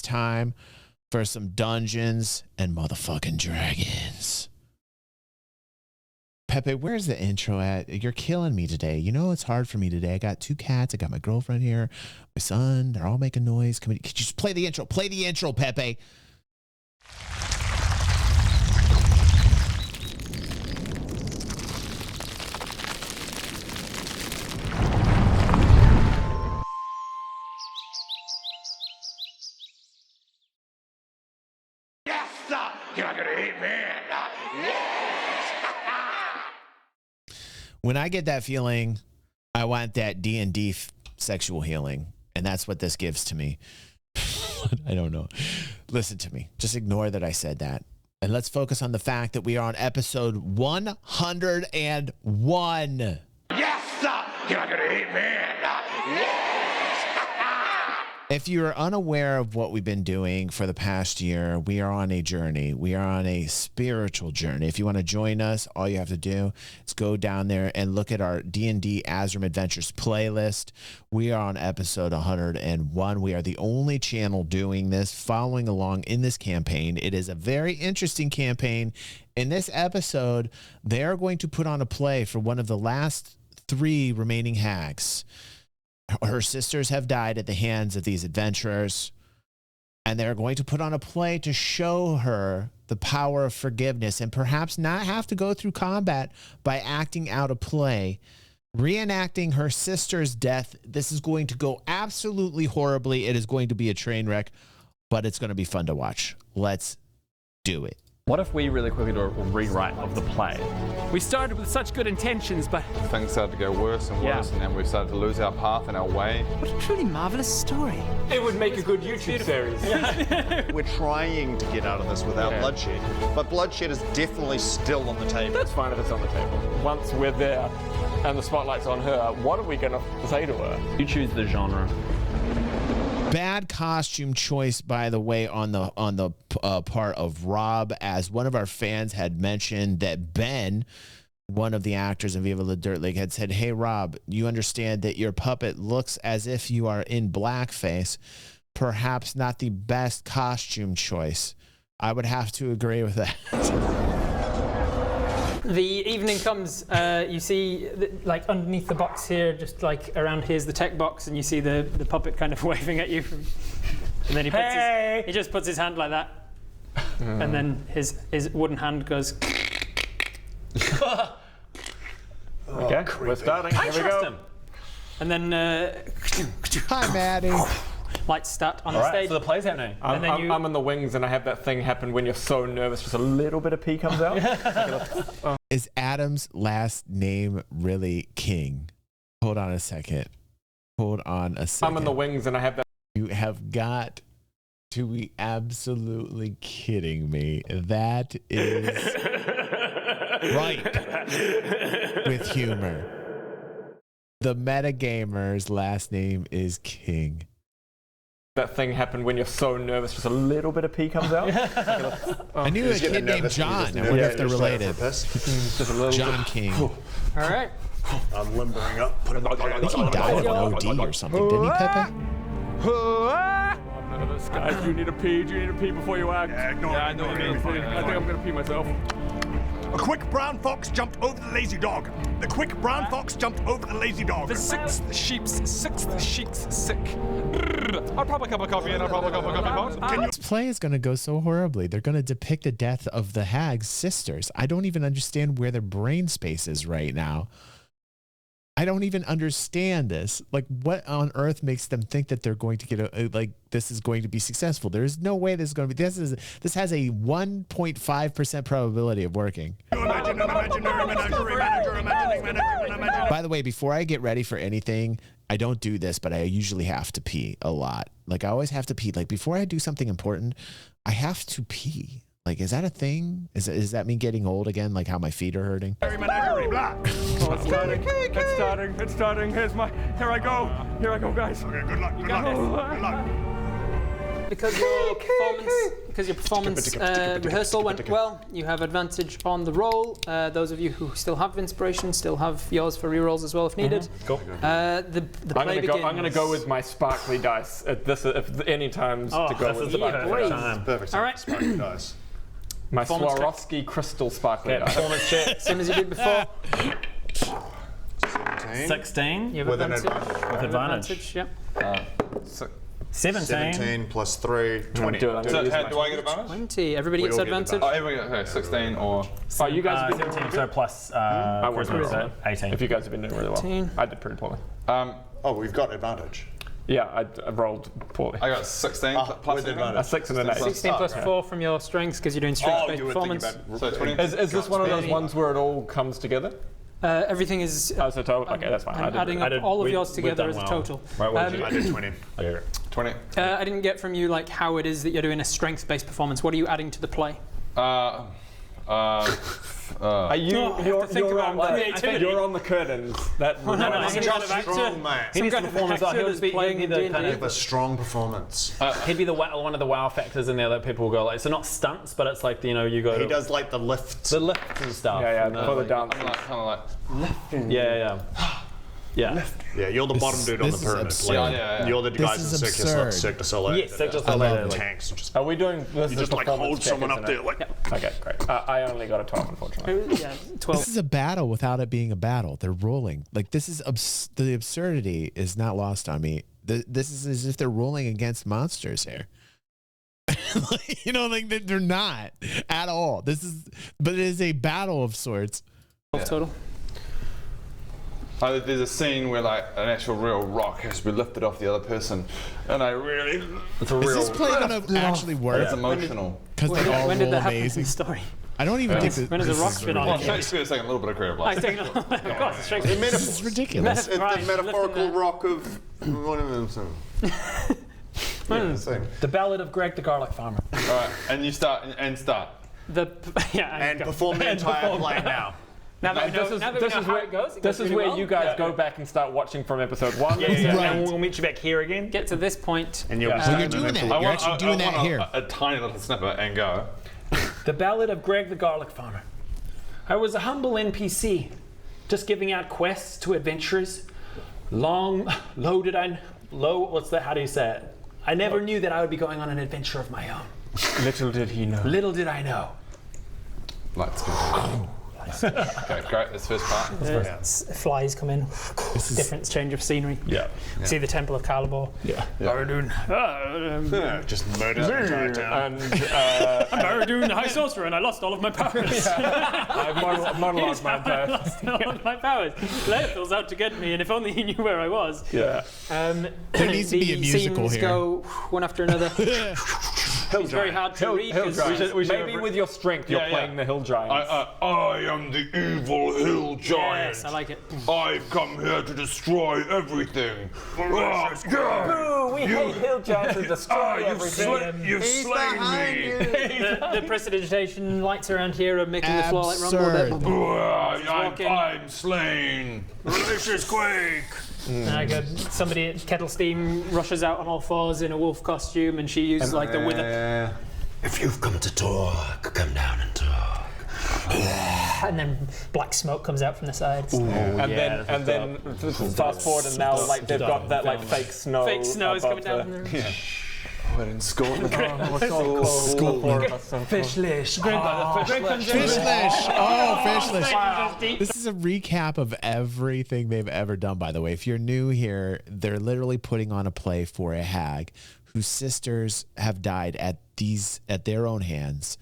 time for some Dungeons and motherfucking Dragons. Pepe, where's the intro at? You're killing me today. You know it's hard for me today. I got 2 cats. I got my girlfriend here, my son. They're all making noise. Could you just play the intro? Play the intro, Pepe. When I get that feeling, I want that D&D sexual healing, and that's what this gives to me. I don't know. Listen to me. Just ignore that I said that. And let's focus on the fact that we are on episode 101. Yes, sir. You're not gonna hate me. If you're unaware of what we've been doing for the past year, we are on a journey. We are on a spiritual journey. If you want to join us, all you have to do is go down there and look at our D&D Azerim Adventures playlist. We are on episode 101. We are the only channel doing this, following along in this campaign. It is a very interesting campaign. In this episode, they are going to put on a play for one of the last 3 remaining hags. Her sisters have died at the hands of these adventurers, and they're going to put on a play to show her the power of forgiveness and perhaps not have to go through combat by acting out a play, reenacting her sister's death. This is going to go absolutely horribly. It is going to be a train wreck, but it's going to be fun to watch. Let's do it. What if we really quickly do a rewrite of the play? We started with such good intentions, but things started to go worse and worse, and then we started to lose our path and our way. What a truly marvelous story. It would make a good YouTube series. We're trying to get out of this without bloodshed, but bloodshed is definitely still on the table. That's fine if it's on the table. Once we're there and the spotlight's on her, what are we going to say to her? You choose the genre. Bad costume choice, by the way, on the part of Rob, as one of our fans had mentioned that Ben, one of the actors in Viva the Dirt League, had said, "Hey Rob, you understand that your puppet looks as if you are in blackface. Perhaps not the best costume choice." I would have to agree with that. The evening comes, you see, like underneath the box here, just like around here's the tech box, and you see the puppet kind of waving at you. And then he puts he just puts his hand like that. And then his wooden hand goes. Okay, we're starting. Here we go. And then Hi, Maddie. lights start on the stage. So the play's happening. I'm in the wings, and I have that thing happen when you're so nervous, just a little bit of pee comes out. Is Adam's last name really King? Hold on a second. I'm in the wings, and I have that. You have got to be absolutely kidding me. That is right with humor. The metagamer's last name is King. That thing happened when you're so nervous, just a little bit of pee comes out. I knew a kid named John. I wonder if they're related. Just a little John King. All right. I'm limbering up. I think he died of an OD or something, didn't he, Pepe? I'm nervous, guys. Do you need a pee? Do you need a pee before you act? Yeah, I know you need a pee. I think I'm gonna pee myself. A quick brown fox jumped over the lazy dog. The quick brown fox jumped over the lazy dog. the 6th sheep's 6th sheep's sick. I'll probably cup of coffee and I'll probably cup of coffee. This play is going to go so horribly. They're going to depict the death of the hag's sisters. I don't even understand where their brain space is right now. I don't even understand this. Like, what on earth makes them think that they're going to get this is going to be successful? There is no way this is going to be. This has a 1.5% probability of working. By the way, before I get ready for anything, I don't do this, but I usually have to pee a lot. Like, I always have to pee. Like, before I do something important, I have to pee. Like, is that a thing? Is that me getting old again? Like how my feet are hurting? Oh, it's starting. It's starting. It's starting. Here I go. Here I go, guys. Okay, good luck. Good luck. Good luck. Because your performance rehearsal went well, you have advantage on the roll. Those of you who still have inspiration still have yours for rerolls as well if needed. Cool. The play begins. I'm going to go with my sparkly dice at this. If any times to go with the perfect time. Perfect. All right. Sparkly dice. my Performance check. Swarovski crystal sparkly dice. Performance check. Same as you did before. 16 You have With an advantage. advantage. with advantage. Yep. 17. plus 3, 20. Do it. I'm So, gonna use how my- do I get advantage? 20. Everybody We gets all get advantage. Oh, everyone, okay, 16 or... Oh, you guys have been doing 17, really so good. plus I worked really charisma, well. 18. If you guys have been doing really well. 18. I did pretty poorly. Oh, we've got advantage. Yeah, I rolled poorly. I got 16 plus with anything? advantage. A 6 and an 8. 16 plus 4 from your strengths because you're doing strength-based you were thinking performance. about... So 20. Is this one of those ones where it all comes together? Everything is. Oh, so total. Okay, that's fine. I'm adding up all of yours together as a total. Right, what did you I did 20. Okay. 20. I didn't get from you like how it is that you're doing a strength-based performance. What are you adding to the play? Are you? No, I have You're, to think you're, about on the, creativity. you're on the curtains. That no, no, He's some just kind of actor. strong, man. He needs kind the of performance. actor He'll that's be playing the D&D. kind Give a strong performance. He'd be one of the wow factors in there that people will go like. So not stunts, but it's like you go. He does like the lifts. the lifts and stuff. Yeah, and for the dance. I'm like, kind of like... Yeah. Yeah, you're the bottom dude on the this is pyramid. absurd. Yeah. You're the This guys is in Cirque absurd. Cirque du Soleil. Yes, Cirque du I Soleil, love like- tanks. Just, Are we doing this? you just like hold someone up there. Like, Okay, great. I only got a 12, unfortunately. Yeah, 12. This is a battle without it being a battle. They're rolling. Like this is the absurdity is not lost on me. This is as if they're rolling against monsters here. Like they're not at all. But it is a battle of sorts. 12 total. There's a scene where like an actual real rock has to be lifted off the other person, and I really... It's a Is real... this play gonna actually work? It's emotional. Because they all When did roll that happen in amazing. the story? I don't even think that When has a this rock is been on Well, it? Shakespeare's taking a little bit of credit. I think, of course, it's Shakespeare. This is ridiculous. it's the Right, metaphorical lifting that. rock of one of them. The Ballad of Greg the Garlic Farmer. All right, and you start. And go. perform the entire play now. Now that we know, how it goes, it This goes is really where well. you guys go back and start watching from episode 1. Right. Right. And we'll meet you back here again. Get to this point. And you'll Well, you're doing that. You're actually doing that here. A tiny little snippet and go. The Ballad of Greg the Garlic Farmer. I was a humble NPC, just giving out quests to adventurers. How do you say it? I never knew that I would be going on an adventure of my own. Little did he know. Little did I know. Let's go. Okay, great. This first part. Flies come in. Different change of scenery. Yeah. See the Temple of Calibor. Yeah. Just murders the entire town. And I'm Baradun, the High Sorcerer, and I lost all of my powers. I've monologued my entire... lost all of my powers. Lethel's out to get me, and if only he knew where I was. Yeah. There needs to be a musical scenes here. go one after another. It's very hard to read. Hill 'cause- giant. Maybe with your strength, you're playing the hill giants. I am the evil hill giant. Yes, I like it. I've come here to destroy everything. Boo! We hate hill giants and destroy everything. You've slain me. The prestidigitation lights around here are making the floor like rumble a bit. walking. I'm slain. Malicious quake. And I got somebody at Kettle Steam rushes out on all fours in a wolf costume, and she uses like the wither. If you've come to talk, come down and talk. And then black smoke comes out from the sides. And then fast forward, and now like they've got that like fake snow. Fake snow is coming down above from the We're in Scotland. Fishlish. Fishlish! Oh, Fishlish! Wow. This is a recap of everything they've ever done, by the way. If you're new here, they're literally putting on a play for a hag whose sisters have died at their own hands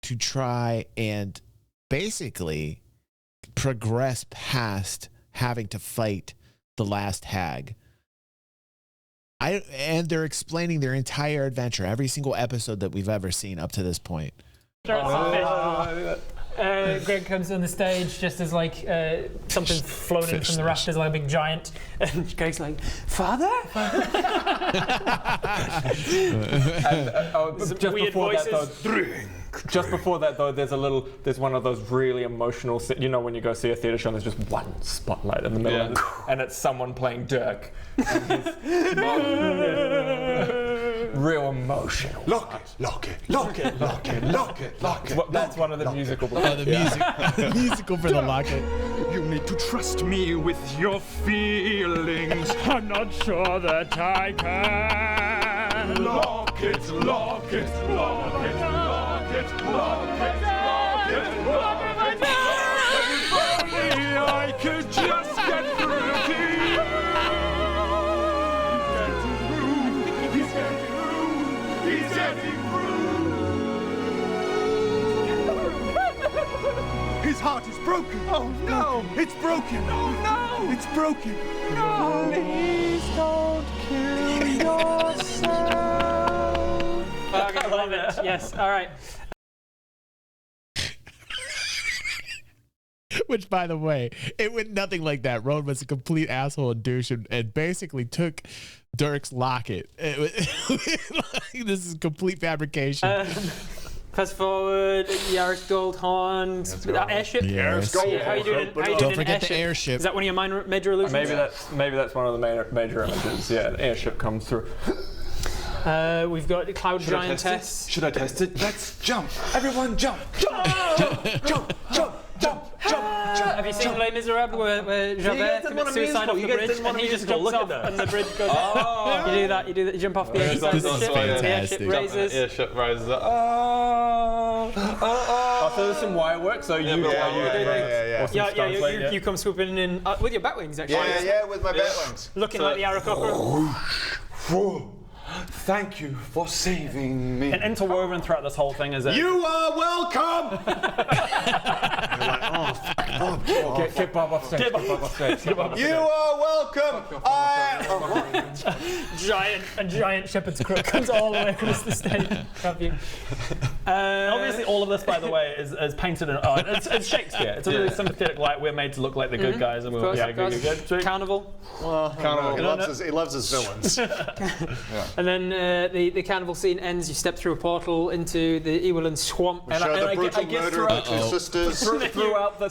to try and basically progress past having to fight the last hag. And they're explaining their entire adventure, every single episode that we've ever seen up to this point. Greg comes on the stage just as like something's floating from the rafters like a big giant, and Greg's like, "Father?" Just before that, though, there's one of those really emotional, when you go see a theatre show, and there's just one spotlight in the middle, and it's someone playing Dirk. real emotional. Lock it, lock it, lock it, lock it, lock it, lock it. Well, that's one of the musical. Oh, the music, the musical for the locket. You need to trust me with your feelings. I'm not sure that I can. Lock it, lock it, lock it, lock it, lock it, lock it, lock it. If only I could just get through to you. He's getting through. He's getting through. His heart is broken. Oh no! It's broken. Oh no! It's broken. No! Please don't kill yourself. I love it. Yes. All right. Which, by the way, it went nothing like that. Rowan was a complete asshole and douche and basically took Dirk's locket. This is complete fabrication. Fast forward, Yaris Goldhorn, airship. Yes. How you doing? Don't forget the airship. Is that one of your major illusions? Maybe that's one of the major images. Yeah, an airship comes through. We've got Cloud Giantess. Should I test it? Let's jump. Everyone jump. Jump. Jump. Jump. Jump. Jump. Have you seen Les Miserables where Javert commits suicide off the bridge and he just jumps off and the bridge goes up? You do that, you jump off the edge of the ship, the airship raises. Airship rises up. So there's some wire work. So you come swooping in with your bat wings actually. Yeah, with my bat wings. Looking like the Aarakocra. Thank you for saving me. And interwoven throughout this whole thing is that You are welcome! You're like, oh, fuck, Bob. get Bob off stage. You are welcome! Giant shepherd's crook comes all the way across the stage. obviously all of this, by the way, is painted in. It's Shakespeare. It's a really sympathetic light. We're made to look like the good guys, and we're good. Carnival. He loves his villains. And then the carnival scene ends. You step through a portal into the Eweland swamp. And I guess throughout the two sisters. Throughout the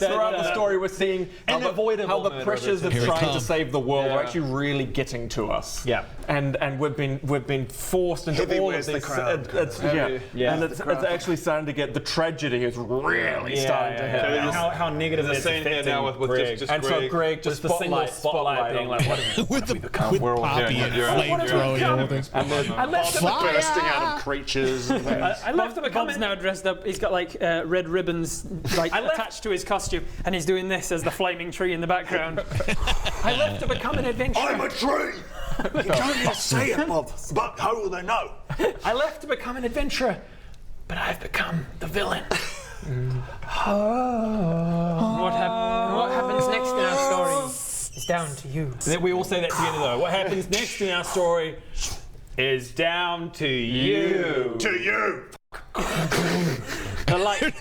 story, we're seeing how the pressures of trying to save the world are actually really getting to us. Yeah. And we've been forced into all of this. And it's actually starting to get, the tragedy is really starting to hit. How negative the scene here now with just and so Greg just the single spotlight being like, what have with Poppy and flamethrowing and everything. I left him bursting out of creatures. I left him Bob's now dressed up. He's got like red ribbons attached to his costume, and he's doing this as the flaming tree in the background. I left to become an adventurer. I'm a tree! You don't need to say it, Bob, but how will they know? I left to become an adventurer, but I've become the villain. What happens next in our story is down to you. We all say that together though. What happens next in our story is down to you. To you! The light.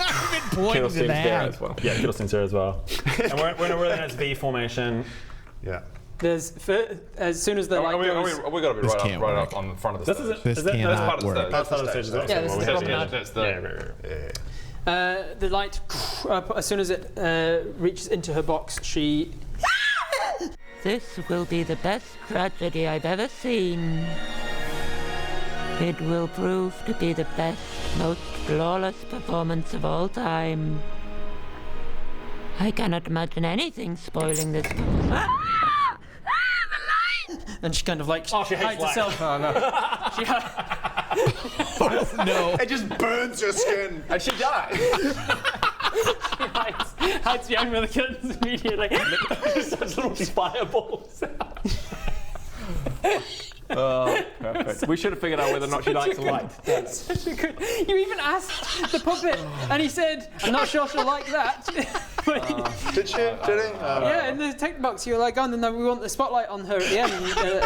Pointing to that. as well. Yeah, Kittlesten's here as well. And we're in a really nice V formation. Yeah. There's as soon as the light goes. We got to be right up on the front of the stage. This cannot work. That's part of the stage as well. Yeah, this is the promenade. That's the. The light, as soon as it reaches into her box, she. This will be the best tragedy I've ever seen. It will prove to be the best, most flawless performance of all time. I cannot imagine anything spoiling this. And she kind of like she hides herself. Oh no. No. It just burns your skin. And she dies. hides behind one of the curtains immediately. Such little fireballs. Perfect. We should have figured out whether or not she likes light. You even asked the puppet, and he said, "I'm not sure she'll like that." Did she? Did he? Yeah, in the text box, you were like, "Oh, and then we want the spotlight on her at the end."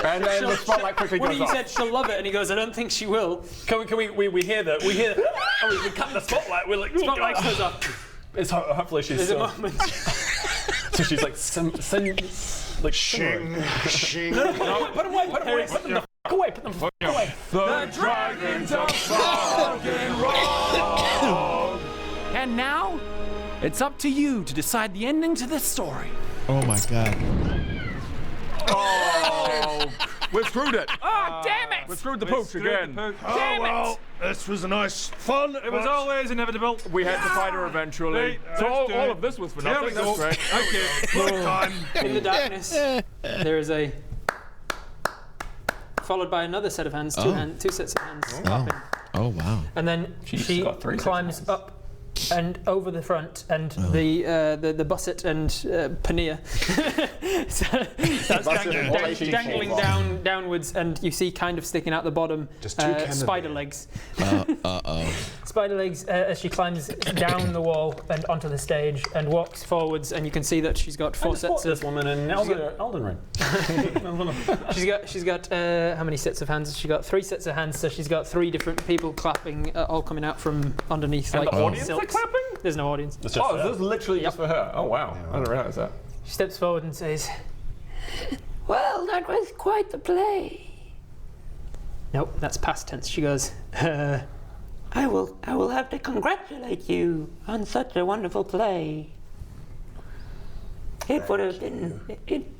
And then the spotlight quickly When goes he off. said she'll love it, and he goes, "I don't think she will." We hear that. We cut the spotlight. We're like, Spotlight goes off. It's hopefully she's There's a still. moment. So she's like, like Shing. No, put them away. Put them the fuck away. Put them away. The dragons of fucking wrong! And now, it's up to you to decide the ending to this story. Oh my god. Oh, We've screwed it. Oh, damn it! We've screwed the pooch again. Damn it! This was a nice fun. It was always inevitable. We had to fight her eventually. So all of this was for nothing. That's great. Okay. Time. In the darkness, there is a. Followed by another set of hands, two sets of hands. Clapping. Oh wow. And then she climbs up and over the front, and the busset and pannier starts dangling downwards, and you see kind of sticking out the bottom spider legs. Spider legs as she climbs down the wall and onto the stage and walks forwards, and you can see that she's got four sets of this woman in Elden Ring. She's got how many sets of hands? She's got 3 sets of hands, so she's got 3 different people clapping, all coming out from underneath. And like the audience are clapping? There's no audience. This is literally just for her. Oh wow, I didn't realize that. She steps forward and says, Well, that was quite the play. "Nope, that's past tense." She goes, I will have to congratulate you on such a wonderful play. It would have been.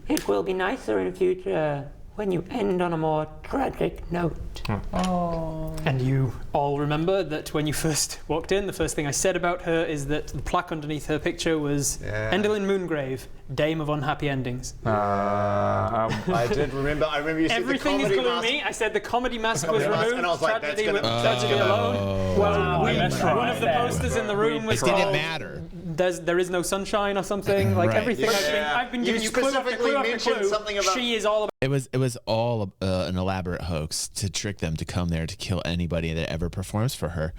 It will be nicer in future when you end on a more tragic note. And you all remember that when you first walked in, the first thing I said about her is that the plaque underneath her picture was Endlin Moongrave, Dame of Unhappy Endings. I did remember. I remember you said everything the is comedy gloomy. mask. I said the comedy mask was removed. And I was like, tragedy that's gonna, tragedy alone. Well, one of the posters in the room was It didn't called matter. There is no sunshine or something. Like Right. everything I've been giving you clue after specifically clue after mentioned clue. something about- She is all about. It was all an elaborate hoax to trick them to come there to kill anybody that ever performs for her.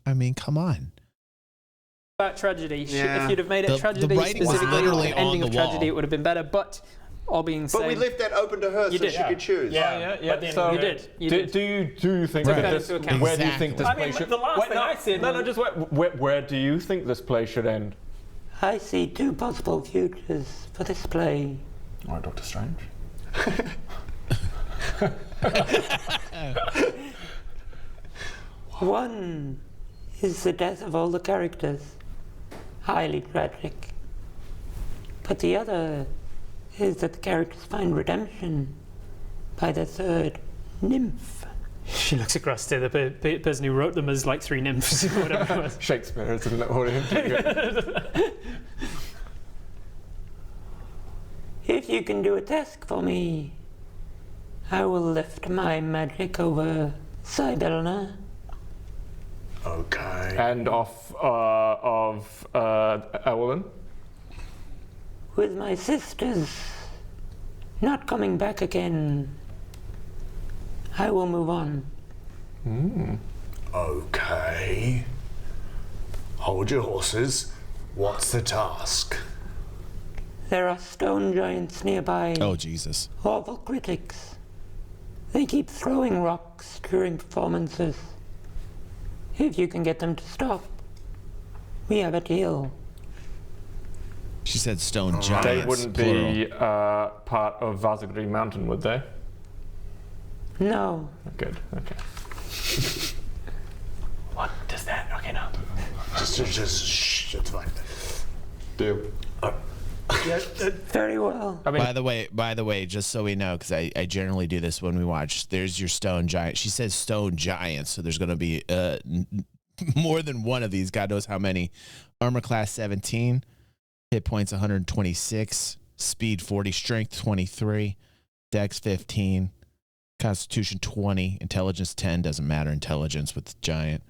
I mean, come on. About tragedy. Yeah. If you'd have made it The tragedy writing was specifically, literally the ending on of the tragedy, wall. it would have been better. But all being said, But we left that open to her so did. she could choose. Yeah. So you did. You did. Do you think Took that that this? into account. Where do you think this I play mean, should? the last thing I said No, was- just where do you think this play should end? I see 2 possible futures for this play. All right, Dr. Strange. One is the death of all the characters, highly tragic. But the other is that the characters find redemption by the 3rd nymph. She looks across to the person who wrote them as like 3 nymphs or whatever it was. Shakespeare is in the audience. If you can do a task for me, I will lift my magic over Sibelna. Okay. And of Evelyn. With my sisters not coming back again, I will move on. Okay. Hold your horses. What's the task? There are stone giants nearby. Oh, Jesus. Awful critics. They keep throwing rocks during performances. If you can get them to stop, we have a deal. She said stone giants. They wouldn't be part of Vazagri Mountain, would they? No. Good. Okay. What does that? Okay, no. Just shh. It's fine. Deal. Very well. I mean, By the way, just so we know, because I generally do this when we watch, there's your stone giant. She says stone giants, so there's going to be more than one of these. God knows how many. Armor class 17, hit points 126, speed 40, strength 23, dex 15, constitution 20, intelligence 10. Doesn't matter, intelligence with the giant.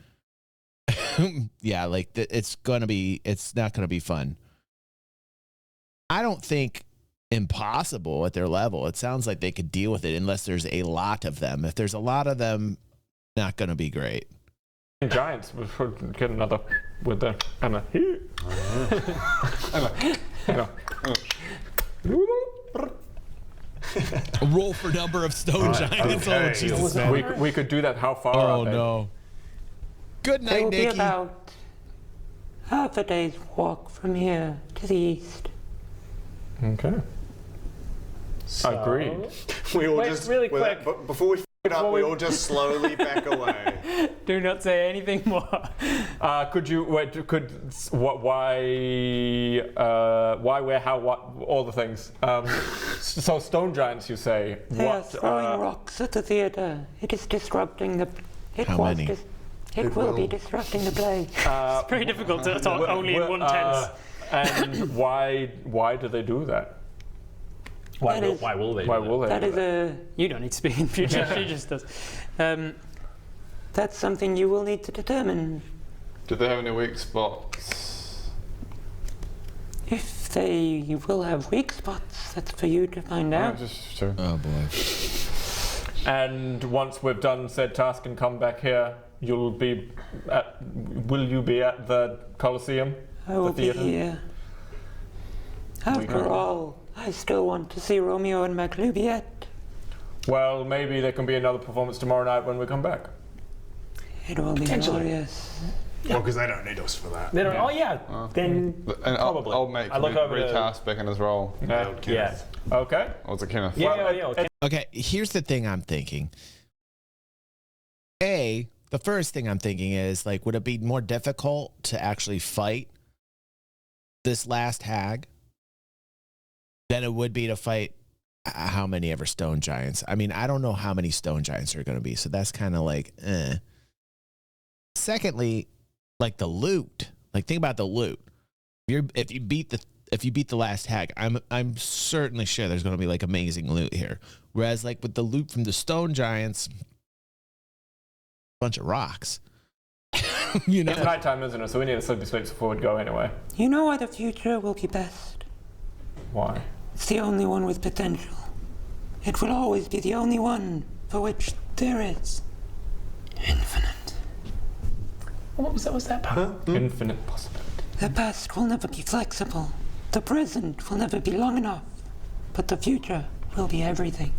Yeah, like it's not going to be fun. I don't think impossible at their level. It sounds like they could deal with it unless there's a lot of them. If there's a lot of them, not going to be great. Giants, we should get another with the Emma. Roll for number of stone giants. okay. Oh, Jesus, man. We could do that. How far Oh, are they? no. Good They night, will be Nikki. about half a day's walk from here to the east. Okay. Agreed. We all Wait, just really well, quick. but before we We all just slowly back away. Do not say anything more. Could you wait? Why, where, how, what? All the things. So stone giants, you say? They are throwing rocks at the theatre. It is disrupting the. It will be disrupting the play. It's very difficult to talk only in one tense. And why do they do that? Why will they? That is a. You don't need to speak in future. She just does. That's something you will need to determine. Do they have any weak spots? If they will have weak spots, that's for you to find out. Sure. Oh boy. And once we've done said task and come back here, will you be at the Colosseum? I will be here. After all, I still want to see Romeo and Maclubiet. Well, maybe there can be another performance tomorrow night when we come back. It will be glorious. Well, because they don't need us for that. They don't. Oh yeah. Then And probably. I'll make recast back in his role. Yeah. Okay. Or was it Kenneth? Okay, here's the thing I'm thinking. The first thing I'm thinking is, like, would it be more difficult to actually fight this last hag than it would be to fight how many ever stone giants? I mean, I don't know how many stone giants are going to be, so that's kind of like, eh. Secondly, like the loot. Like, think about the loot. If you beat the last hag, I'm certainly sure there's going to be like amazing loot here. Whereas, like, with the loot from the stone giants, bunch of rocks. You know, it's nighttime, isn't it? So we need to sleepy sleeps before we go anyway. You know why the future will be best? Why? It's the only one with potential. It will always be the only one for which there is infinite. What was that part? Infinite possibility. The past will never be flexible. The present will never be long enough. But the future will be everything.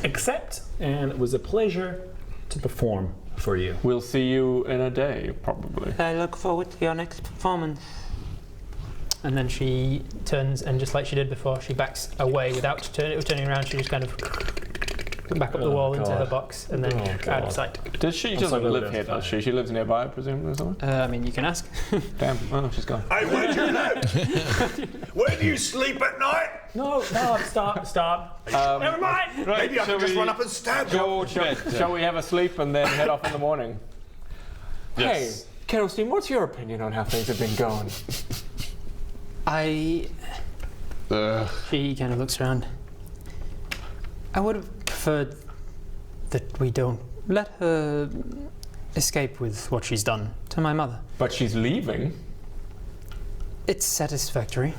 Except, and it was a pleasure to perform for you. We'll see you in a day, probably. I look forward to your next performance. And then she turns, and just like she did before, she backs away without turning around. She just kind of back up the wall into her box, and then out of sight. Does she just live here, does she? She lives nearby, presumably, or something? I mean, you can ask. Damn, oh, she's gone. Hey, where do you live? Where do you sleep at night? No, stop. Never mind. Right, maybe I can just run up and stab you. Shall we have a sleep and then head off in the morning? Yes. Hey, Kerosene, what's your opinion on how things have been going? She kind of looks around. I would have preferred that we don't let her escape with what she's done to my mother. But she's leaving. It's satisfactory,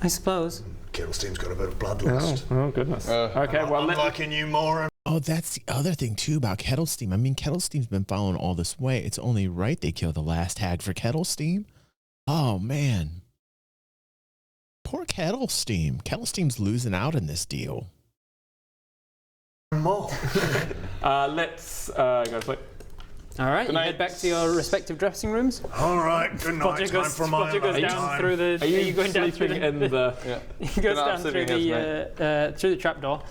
I suppose. Kettlesteam's got a bit of bloodlust. Oh goodness. Okay, well, I'm liking you more. Oh, that's the other thing too about Kettlesteam. I mean, Kettlesteam's been following all this way. It's only right they kill the last hag for Kettlesteam. Oh man, poor Kettlesteam. Kettlesteam's losing out in this deal. More. Let's go to sleep. All right, you head back to your respective dressing rooms. All right, good night. Time for my goes down through the. Are you going down through in the? He goes down through the trapdoor.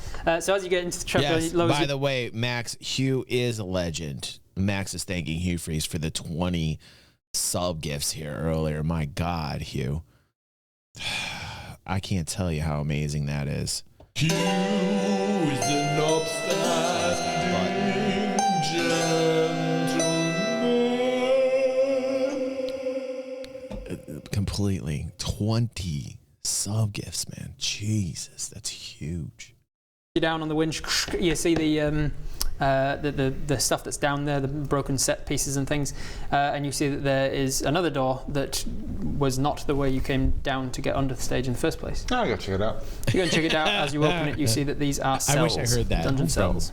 So as you get into the trapdoor, Yes. By the way, Max, Hugh is a legend. Max is thanking Hugh Freeze for the 20 sub gifts here earlier. My God, Hugh. I can't tell you how amazing that is. Hugh is an upstanding gentleman. Completely. 20 sub gifts, man. Jesus, that's huge. Down on the winch, you see the stuff that's down there, the broken set pieces and things, and you see that there is another door that was not the way you came down to get under the stage in the first place. I'll go check it out. You go and check it out. As you open it, you see that these are cells. I wish I heard that. Dungeon cells.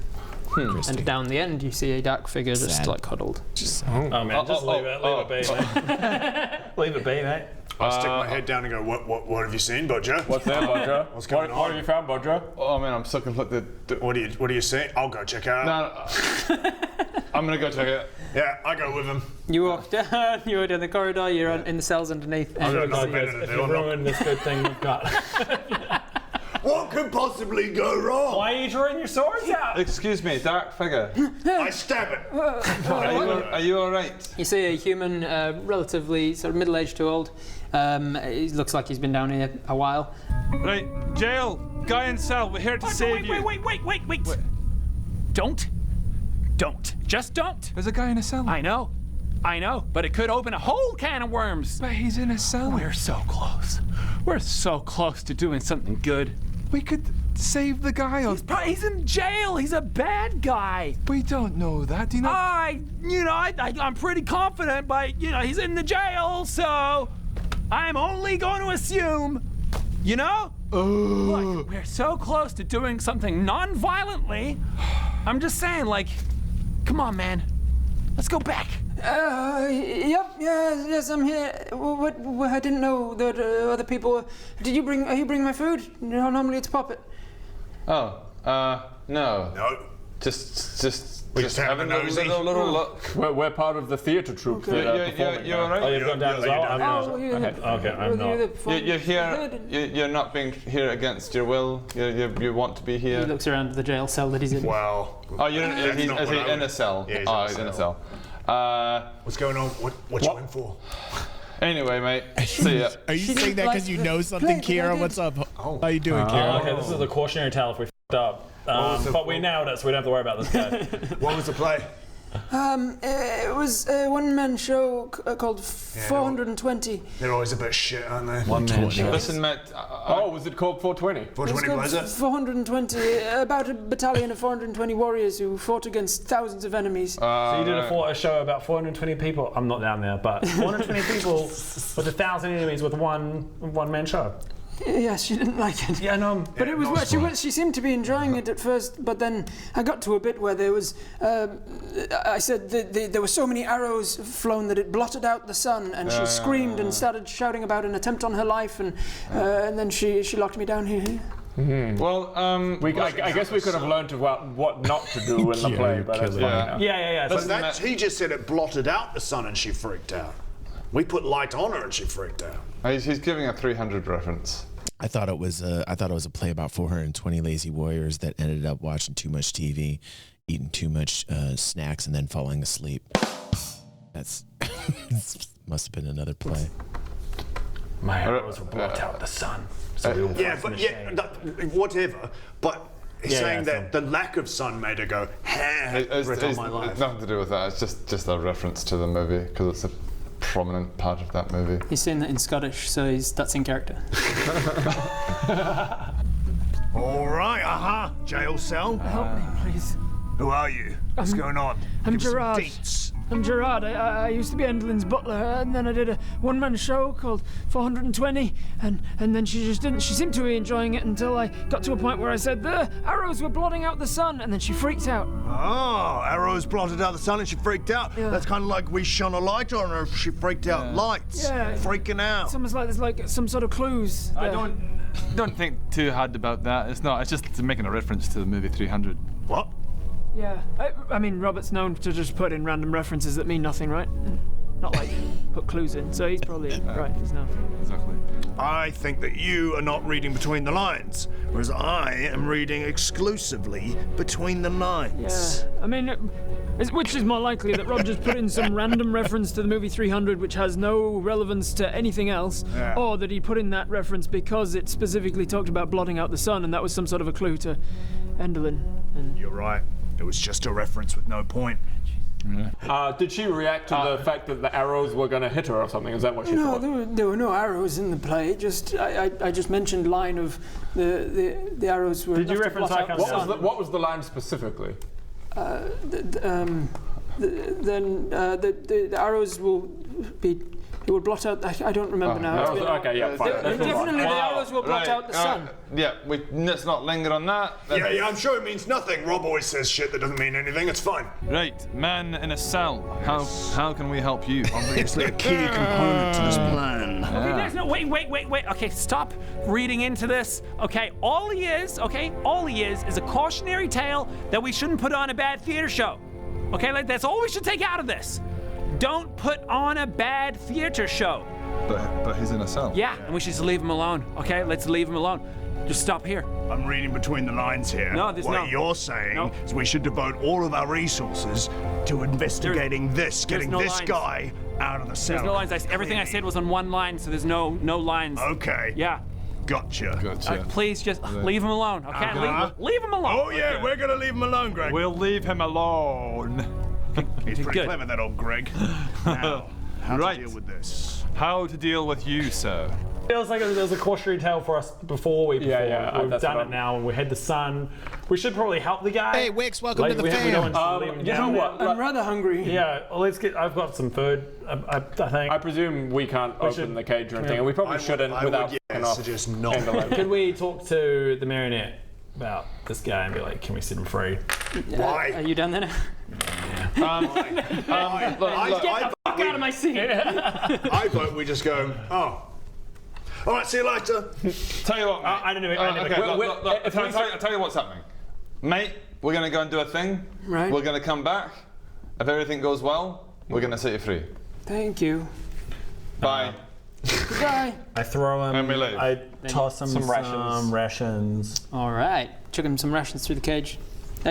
And down the end, you see a dark figure just like cuddled. Oh man, just leave it be, mate. Leave it be, mate. I stick my head down and go, what have you seen, Bodger? What's there, Bodger? What's going on? What have you found, Bodger? Oh man, I'm so conflicted. What do you see? I'll go check it out. No, I'm gonna go check it. Yeah, I go with him. You walk down. You go down the corridor. You're in the cells underneath. I don't know better to If do. you ruin this good thing we've got. What could possibly go wrong? Why are you drawing your swords out? Excuse me, dark figure. I stab it. Are you all right? You see a human, relatively sort of middle-aged to old. He looks like he's been down here a while. Right, jail, guy in cell. We're here to save you. Wait. Don't. Just don't. There's a guy in a cell. I know, but it could open a whole can of worms. But he's in a cell. We're so close. We're so close to doing something good. We could save the guy. He's in jail. He's a bad guy. We don't know that. Do you know? I'm pretty confident, but he's in the jail, so I'm only going to assume. Look, we're so close to doing something non-violently. I'm just saying, come on, man. Let's go back. Yes, I'm here. What? I didn't know that other people. Are you bring my food? Normally it's Puppet. Oh, no. No. Just having a little look. We're part of the theatre troupe. Okay. You're all right? Oh, you've gone down as well? Okay, I'm not. You're here. You're not being here against your will. You want to be here. He looks around the jail cell that he's in. Well. Oh, is he in a cell? Yeah, he's in a cell. What's going on? What you in for? Anyway, mate. See ya. Are you saying that because you know something, Kira? What's up? How you doing, Kira? Okay, this is a cautionary tale if we f***ed up. But we nailed it, so we don't have to worry about this guy. What was the play? It was a one-man show called 420. They're always a bit shit, aren't they? One-man show. Listen, mate. Was it called 420? 420 was it? 420, about a battalion of 420 warriors who fought against thousands of enemies. So you did a show about 420 people. I'm not down there, but 420 people with 1,000 enemies with one-man show. Yes, she didn't like it. Yeah, no. But it was she seemed to be enjoying it at first, but then I got to a bit where there was, I said there were so many arrows flown that it blotted out the sun, and she screamed and started shouting about an attempt on her life, and then she locked me down here. Mm-hmm. Well, I guess we could have learned about what not to do in the play, but it's yeah. But he just said it blotted out the sun and she freaked out. We put light on her and she freaked out. He's giving a 300 reference. I thought it was a play about 420 lazy warriors that ended up watching too much TV, eating too much snacks, and then falling asleep. That's must have been another play. My arrows will blot out the sun. So whatever. But he's saying that the lack of sun made her go, It's my life. nothing to do with that. It's just a reference to the movie because it's a prominent part of that movie. He's saying that in Scottish, so that's in character. All right, jail cell. Help me, please. Who are you? What's going on? I'm Give us some Gerard. deets. I'm Gerard. I used to be Endelin's butler, and then I did a one-man show called 420, and then she seemed to be enjoying it until I got to a point where I said the arrows were blotting out the sun, and then she freaked out. Oh, arrows blotted out the sun and she freaked out. Yeah. That's kind of like we shone a light on her. She freaked out. Lights. Yeah. Freaking out. It's almost like there's like some sort of clues. I don't think too hard about that. It's not. It's just making a reference to the movie 300. What? Yeah, I mean, Robert's known to just put in random references that mean nothing, right? Not like put clues in, so he's probably right. He's not. Exactly. I think that you are not reading between the lines, whereas I am reading exclusively between the lines. Yeah, I mean, which is more likely that Rob just put in some random reference to the movie 300 which has no relevance to anything else, or that he put in that reference because it specifically talked about blotting out the sun and that was some sort of a clue to Endelin. You're right. It was just a reference with no point. Did she react to the fact that the arrows were going to hit her or something? Is that what she thought? No, there were no arrows in the play. Just I just mentioned line of the arrows were. Did you reference that? What was the line specifically? Then the arrows will be. It will blot out. I don't remember now. Okay, yeah, fine. Definitely, the arrows will blot out the sun. Yeah, let's not linger on that. Yeah, I'm sure it means nothing. Rob always says shit that doesn't mean anything. It's fine. Right, man in a cell. How can we help you? Obviously, a key component to this plan. Okay, no, wait. Okay, stop reading into this. Okay, all he is a cautionary tale that we shouldn't put on a bad theater show. Okay, like that's all we should take out of this. Don't put on a bad theater show. But he's in a cell. Yeah, and we should just leave him alone. Okay, let's leave him alone. Just stop here. I'm reading between the lines here. No, there's what you're saying is we should devote all of our resources to investigating getting this guy out of the cell. There's no lines. Everything I said was on one line, so there's no lines. Okay. Yeah. Gotcha. Please just leave him alone, okay? Leave him alone. Oh yeah, we're gonna leave him alone, Greg. We'll leave him alone. He's pretty clever, that old Greg. Now, how to deal with this? How to deal with you, sir? Feels like there's a cautionary tale for us before we've done it now, and we had the sun. We should probably help the guy. Hey, Wix, welcome to the fam. You know what? I'm rather hungry. Yeah, well, let's get. I've got some food. I think. I presume we can't open the cage or anything, and we probably shouldn't without suggest not. Could we talk to the marionette about this guy and be like, can we set him free? Why? Are you done then? Get the fuck out of my seat. I vote we just go, oh. All right, see you later. Tell you what, mate. I don't know. I'll tell you what's happening. Mate, we're going to go and do a thing. Right. We're going to come back. If everything goes well, we're going to set you free. Thank you. Bye. Goodbye. I throw him. And we leave. I toss him some rations. All right. Chuck him some rations through the cage.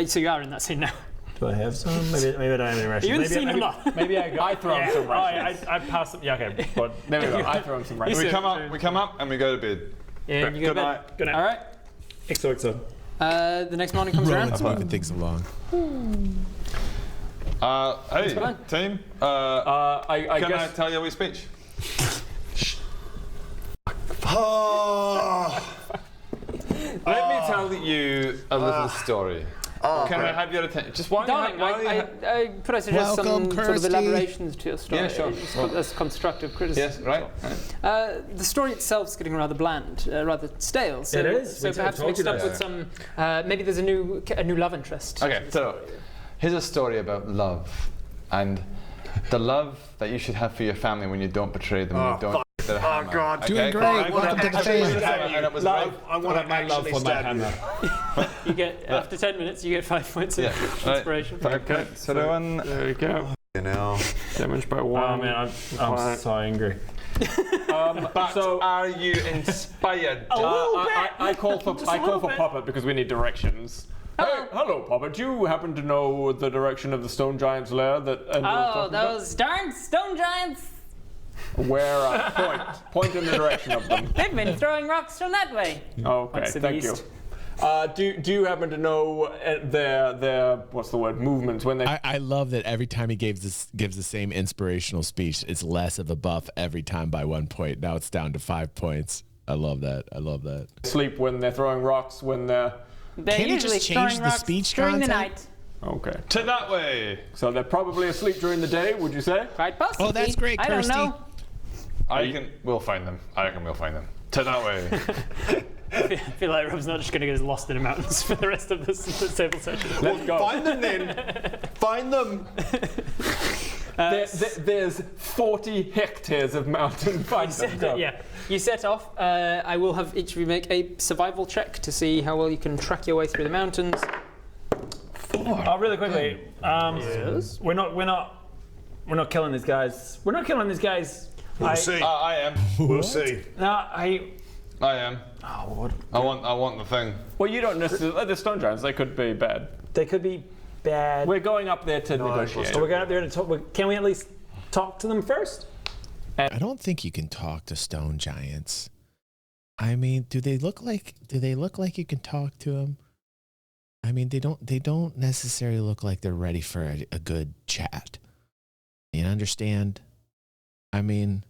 So you are in that scene now. Do I have some? Maybe I don't have any rations. You're in the scene or not? Maybe I throw him some rations. I pass them. Yeah, okay. But there we go. I throw him some rations. We come up and we go to bed. Yeah, you go to bed. Good night. All right. XOXO. The next morning comes around. Rowan's moving things along. Hey, team. Can I tell you a wee speech? Let me tell you a little story. Can I have your attention? Just one. Darling, could I suggest some sort of elaborations to your story? Yeah, sure. That's constructive criticism. Yes, right. The story itself is getting rather bland, rather stale. So, it is. So perhaps mix it up with some. Maybe there's a new love interest. Okay, so here's a story about love and the love that you should have for your family when you don't betray them. When you don't. Oh God! Doing great. Welcome to the fam. I want my love for my hammer. You get after 10 minutes, you get 5 points of inspiration. Okay, so there we go. You know, damaged by one. Oh man, I'm so angry. But are you inspired? I call for Puppet because we need directions. Hey, hello, Puppet. Do you happen to know the direction of the stone giant's lair that? Those darn stone giants! Where? Point in the direction of them. They've been throwing rocks from that way. Okay, thank you. Do you happen to know their what's the word, movements when they? I love that every time he gives the same inspirational speech, it's less of a buff every time by 1 point. Now it's down to 5 points. I love that. Sleep when they're throwing rocks when they're. They're Can you usually just change throwing the rocks speech during content? the night. Okay. To that way. So they're probably asleep during the day, would you say? Quite possibly. Oh, that's great, I don't Kirsty. know. We'll find them. I reckon we'll find them. To that way. I feel like Rob's not just going to get lost in the mountains for the rest of this table session. Let's go. Find them then. Find them. There's 40 hectares of mountain. Find them. Yeah. You set off. I will have each of you make a survival check to see how well you can track your way through the mountains. Really quickly. Yes. We're not killing these guys. We're not killing these guys. We'll see. I am. We'll see. No, I am. Oh, what? I want the thing. Well, you don't necessarily. The stone giants, they could be bad. They could be bad. We're going up there to negotiate. So we're going up there to talk. Can we at least talk to them first? I don't think you can talk to stone giants. I mean, do they look like you can talk to them? I mean, they don't necessarily look like they're ready for a good chat. You understand? I mean,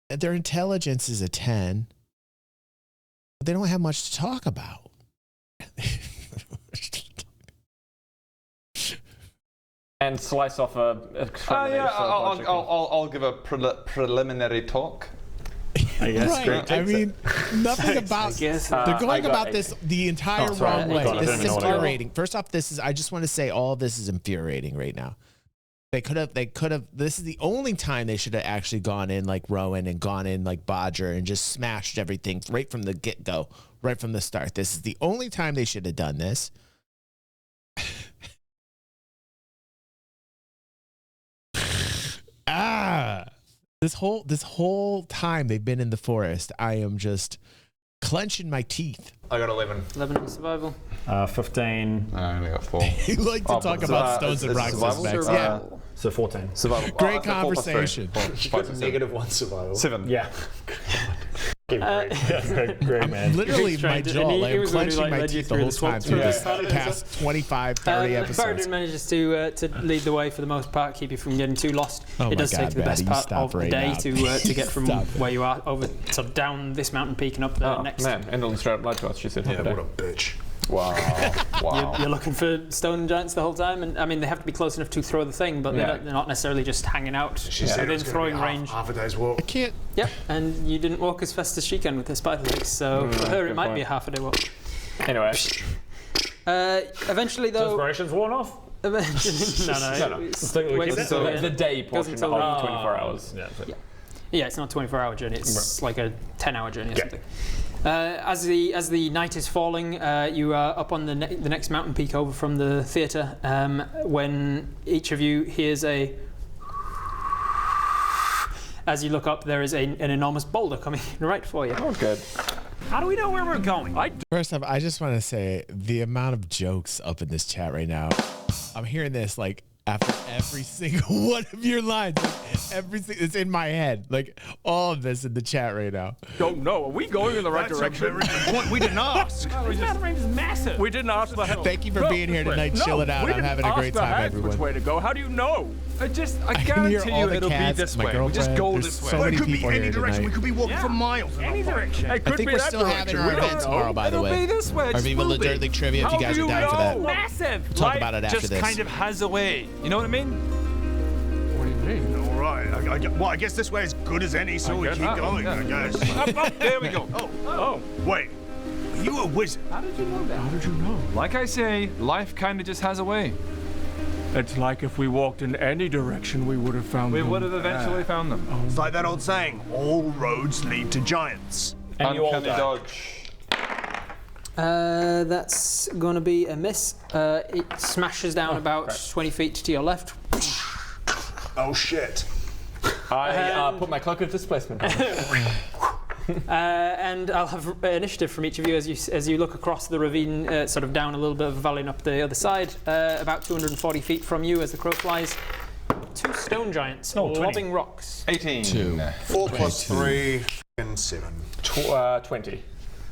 their intelligence is a 10. But they don't have much to talk about. And slice off a I'll give a preliminary talk. I guess. Right. I mean, nothing about. They're going about this the entire wrong way. This is infuriating. First off, I just want to say all of this is infuriating right now. They could have. This is the only time they should have actually gone in like Rowan and gone in like Bodger and just smashed everything right from the get-go, right from the start. This is the only time they should have done this. This whole time they've been in the forest, I am just clenching my teeth. I got 11. 11 in survival. 15. I only got 4. You like to talk about stones and rocks, Max. Yeah. So 14. Survival. Great conversation. -1 survival. 7. Yeah. Great, man. Literally, my jaw. Like, I'm clenching my teeth the whole time through this Yeah. past 25, 30 episodes. Baradun manages to lead the way for the most part, keep you from getting too lost. Oh it does my take God, the best Maddie, part stop of the right day now. to get from where you are over sort of down this mountain peak and up the next. Man, Endlin straight up lied to us. She said, Yeah, what a bitch. Wow. Wow. You're looking for stone giants the whole time, and I mean they have to be close enough to throw the thing, but they're not necessarily just hanging out within throwing range. Half a day's walk. I can't. Yep, and you didn't walk as fast as she can with her spider legs, so for her it might be a half a day walk. Anyway. Eventually, though. Inspiration's worn off? Eventually, no. It's the day portion of 24 hours. Yeah, it's not a 24-hour journey. It's like a 10-hour journey or something. As the night is falling, you are up on the next mountain peak over from the theatre when each of you hears a... As you look up, there is an enormous boulder coming right for you. Oh, good. How do we know where we're going? First off, I just want to say the amount of jokes up in this chat right now. I'm hearing this like after every single one of your lines. Everything it's in my head. Like all of this in the chat right now. Don't know. Are we going in the right direction? We didn't ask. This mountain range is massive. We didn't ask the Thank you for being here tonight, chilling out. I'm having a great time, everyone. Which way to go? How do you know? I can hear guarantee all you the it'll cats, be this my way. We just girlfriend. go There's this so way. many It could be people any here direction. tonight. We could be walking for miles. Any direction. It could I think be we're that still having direction. our We don't event know. tomorrow, by the It'll way. be this way. Our Just Viva will La be. Dirt League trivia, if you How guys do are down for know? that. Massive. Talk about it after just this. kind of has a way. You know what I mean? What do you mean? All right. I guess this way is good as any, so we keep going, I guess. There we go. Oh. Wait. Are you a wizard? How did you know that? How did you know? Like I say, life kind of just has a way. It's like if we walked in any direction, we would have found them. We would have eventually found them. It's like that old saying, all roads lead to giants. And you all Uncanny died. dodge. That's going to be a miss. It smashes down about 20 feet to your left. Oh shit. I put my cloak of displacement on. And I'll have initiative from each of you as you look across the ravine, sort of down a little bit of a valley and up the other side, about 240 feet from you as the crow flies. 2 stone giants lobbing rocks. 18. 4 plus 3 and 7. 20.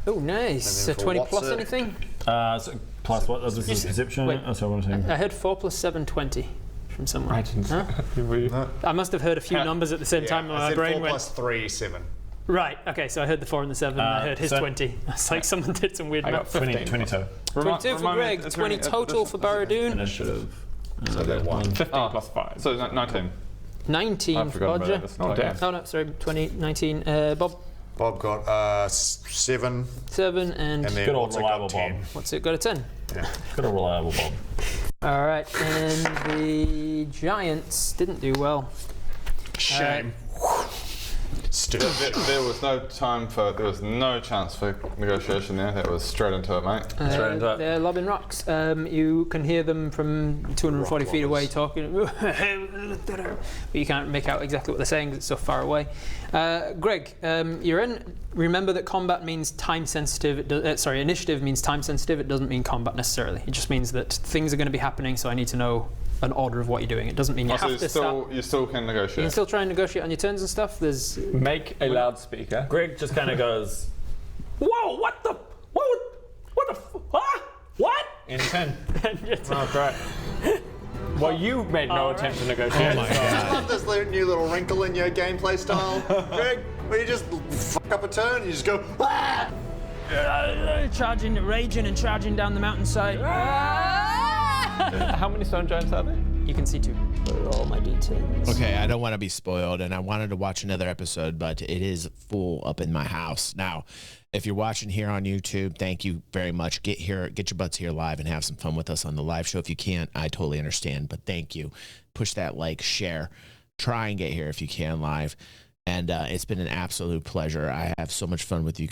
Oh, nice. So 20 plus it? anything? So plus what? This is perception. Wait. Oh, sorry, what am I saying? I heard 4 plus 7, 20 from somewhere. I didn't. Huh? I must have heard a few numbers at the same time. I My said brain 4 went. plus 3, 7. Right. Okay. So I heard the 4 and the 7. And I heard his so- 20. It's like someone did some weird I got math. 15. 22. 22 for Greg. 20 total for Baradun. Initiative. So that 1. 15 plus 5. So 19. 19 for forgotten Roger. about this. Oh, damn. Oh no, sorry. 20, 19. Bob. Bob got 7. 7 and. And then Good old what's it reliable got? 10. Bob. What's it got? A 10. Good old reliable Bob. All right. And the giants didn't do well. Shame. There was no time for. There was no chance for negotiation there. That was straight into it, mate. Straight into it. They're lobbing rocks. You can hear them from 240 feet away talking, but you can't make out exactly what they're saying 'cause it's so far away. Greg, you're in. Remember that combat means time sensitive. Initiative means time sensitive. It doesn't mean combat necessarily. It just means that things are going to be happening, so I need to know an order of what you're doing. It doesn't mean you have to start. You still can negotiate. You can still try and negotiate on your turns and stuff. There's Make a loudspeaker. Greg just kind of goes, Whoa! What the? What the? What? in 10. Oh, great. Well, you made no attempt to negotiate. Oh my I God. love this new little wrinkle in your gameplay style, Greg, where you just fuck up a turn and you just go, ah! charging, raging, and charging down the mountainside. How many stone giants are there? You can see 2. All my details. Okay, I don't want to be spoiled, and I wanted to watch another episode, but it is full up in my house. Now, if you're watching here on YouTube, thank you very much. Get here, get your butts here live and have some fun with us on the live show. If you can't, I totally understand, but thank you. Push that like, share, try and get here if you can live. And it's been an absolute pleasure. I have so much fun with you